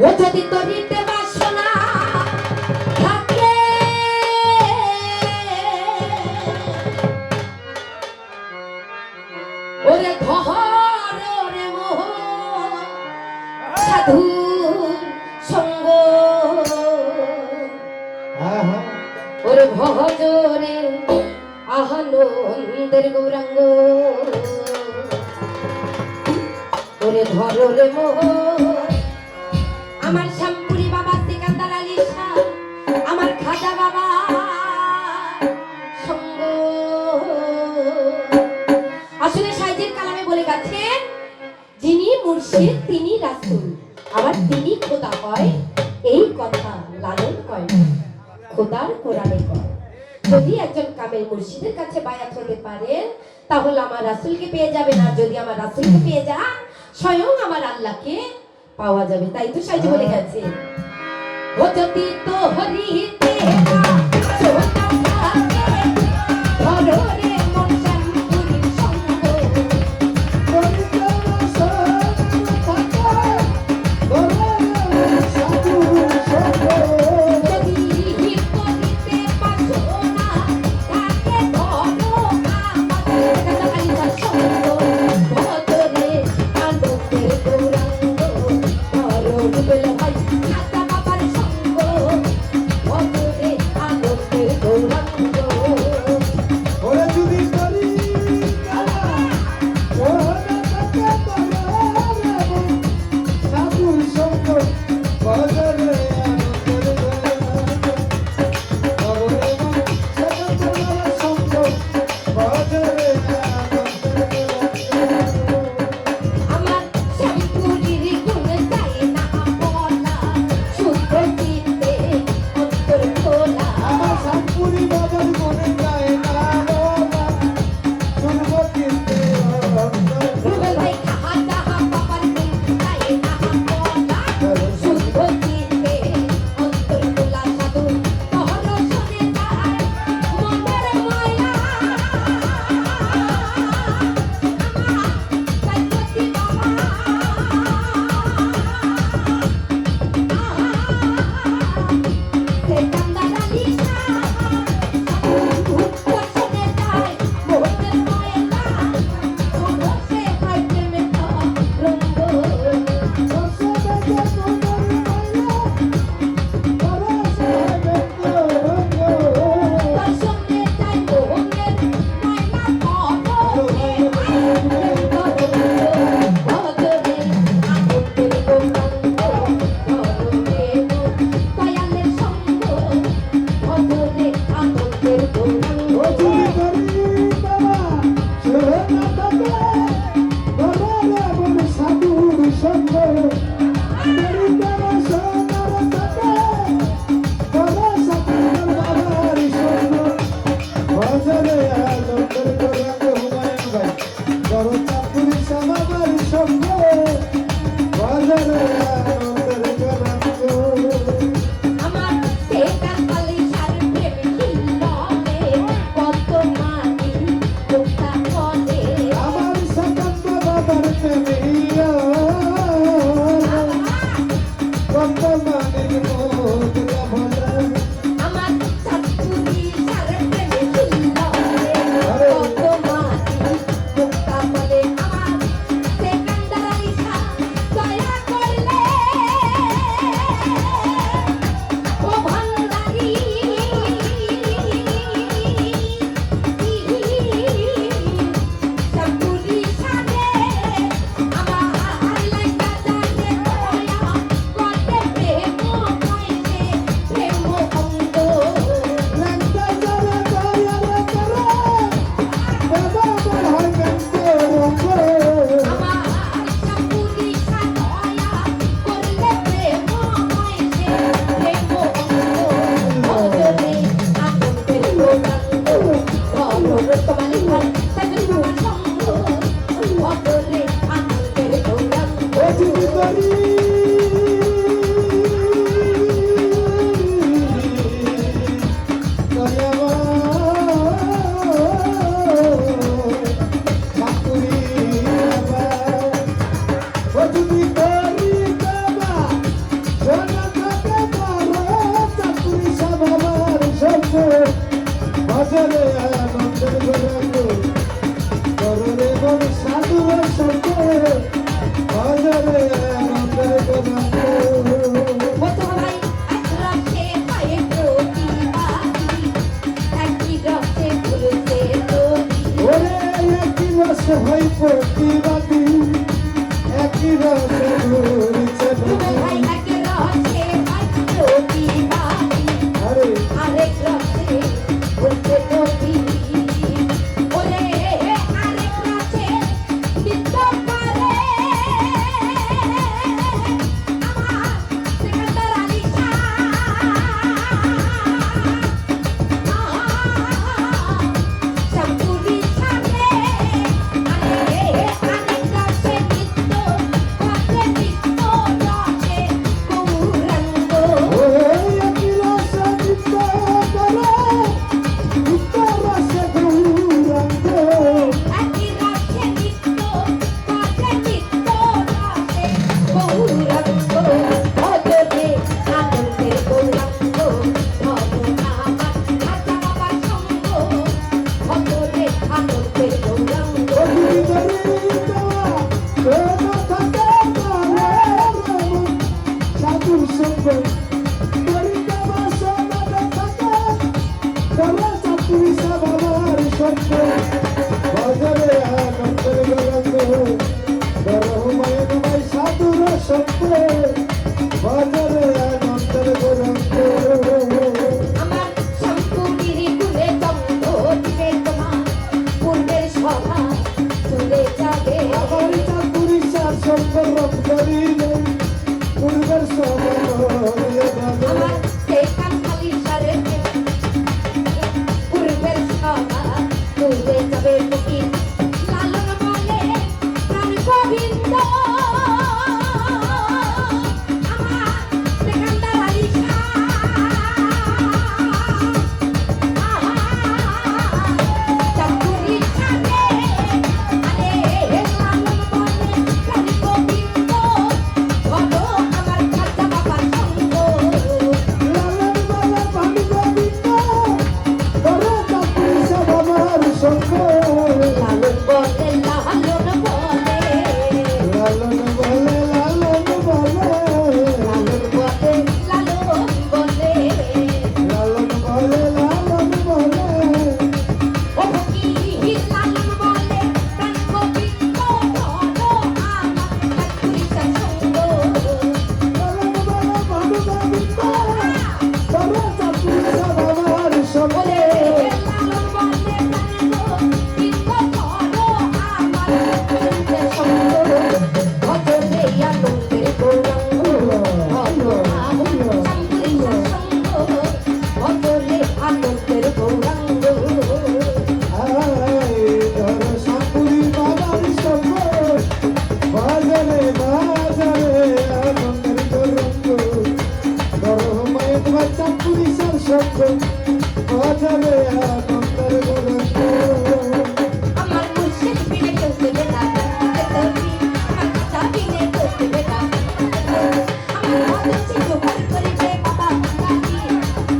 ও যদি তরিতে বাসনা থাকে ওরে ধর ওরে মোহ সাধু সঙ্গ ওরে ভজরে আনন্দের গৌরাঙ্গ ওরে ধর রে মোহ আমার শ্যামপুরি বাবা সিকান্দার আলী শাহ আমার খাজা বাবা সঙ্গ আসলে সাইজের কালামে বলে গেছেন যিনি মুর্শিদ তিনি রাসূল আবার তিনি খোদা হয় এই কথা লালন কয় খোদার কোরআনে কয় যদি একজন কামেল মুর্শিদের কাছে বায়াত হতে পারেন তাহলে আমার রাসূলকে পেয়ে যাবেন আর যদি আমার রাসূলকে পেয়ে যান স্বয়ং আমার আল্লাহকে পাওয়া যাবে তাই তো সাইজে বলে গেছে ও যদি তো হরিতে না সোনা থাকে ধরো রে মন শ্যামপুরীর সঙ্গ ভাই প্রতিবাদী একই রসে ঘুরছে নদী। ভাই এক রসে ভাই প্রতিবাদী আরে আরেক রসে ঘুরছে নদী। ওরে আরেক রসে নৃত্য করে আমার সিকান্দার আলী শামপুরি সামনে আরে আরেক রসে নৃত্য করে নৃত্য রসে গৌরাঙ্গ। ও একই রসে নিত্য করে নিত্য রসে গৌরাঙ্গ। একই রসে নৃত্য করে নৃত্য রসে গৌরাঙ্গ। ভজরে আনন্দের গৌরাঙ্গ ধরো আমার খাজা বাবার সঙ্গ। ভজরে আনন্দের গৌরাঙ্গ। সাধুর সঙ্গ করিতে বাসনাতে থাকে তবে চাতুরি বাবার সঙ্গ। বাজারে আনন্দের গৌরাঙ্গ রহমায় নমাই সাধুর সঙ্গ। বাজারে আনন্দের গৌরাঙ্গ। আমার শামপুরির কুলে চন্দ্র দিবে তোমার পূর্বের সভা চলে যাবে। আমার চাতুরি সঙ্গ রব করিলে পূর্বের সমান হইয়া যাবে। আমার সেখান খালি সারে পূর্বের সভা চলে যাবে। ফকির লালন বলে প্রাণ গোবিন্দ আমার সেখানদার আলী চাকুরির সাথে আরে লালন বলে প্রাণ গোবিন্দ বলো আমার খাজা বাবার সঙ্গ। লালন বলে প্রাণ গোবিন্দ করে চাতুরি বাবার সঙ্গ। লালন বলে লালন বলে লালন বলে লালন বলে লালন বলে লালন বলে লালন বলে লালন বলে। ও ফকির লালন বলে প্রাণ গোবিন্দ ধরো আমার চাকুরির সঙ্গ। লালন বলে প্রাণ গোবিন্দ করে চাতুরি বাবার সঙ্গ। বলে লালন বলে প্রাণ গোবিন্দ ধরো আমার চাকুরির সঙ্গ। ভজরে আনন্দের গৌরাঙ্গ ধরো আমার চাকুরির সঙ্গ। ভজরে আনন্দের গৌরাঙ্গ। আয় ধর সাপুরি বাবার সঙ্গ। বাজারে বাজারে আনন্দের গৌরাঙ্গ রহমায় নমাই চাতুরি সঙ্গ। বাজারে আনন্দের গৌরাঙ্গ। আমার মুর্শিদ বিনে কেউ দেবে না তবি আমার কথা বিনে কেউ দেবে না। আমার মত সিন্ধু ভর করিবে বাবা গঙ্গাজি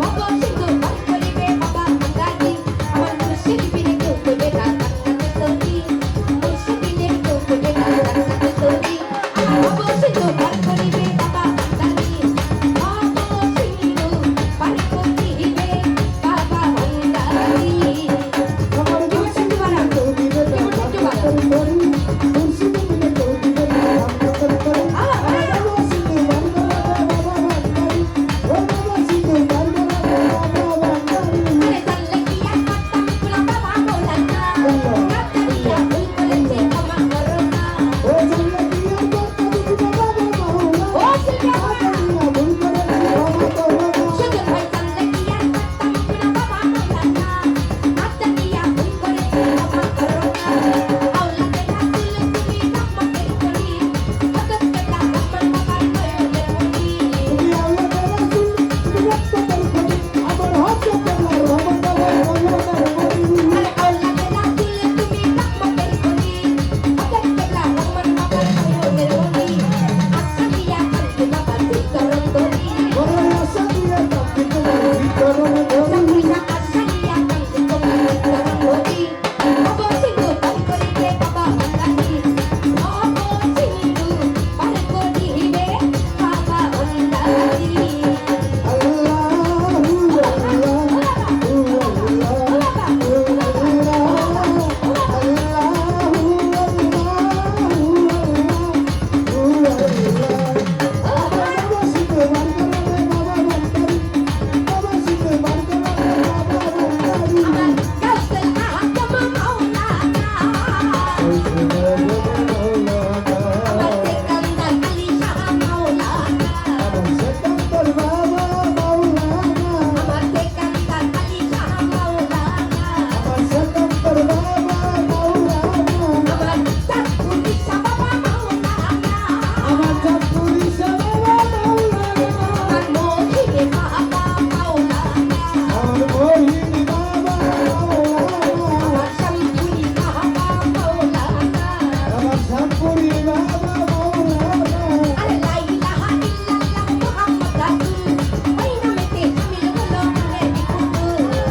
মত সিন্ধু ভর করিবে বাবা গঙ্গাজি। আমার মুর্শিদ বিনে কেউ দেবে না তবি মুর্শিদ বিনে কেউ দেবে না তবি। আমার মত সিন্ধু ভর করিবে বাবা গঙ্গাজি মত সিন্ধু ভর করিবে বাবা গঙ্গাজি। আমার মুর্শিদ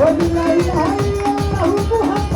ও লা ইলাহা ইল্লাল্লাহু মুহাম্মাদুর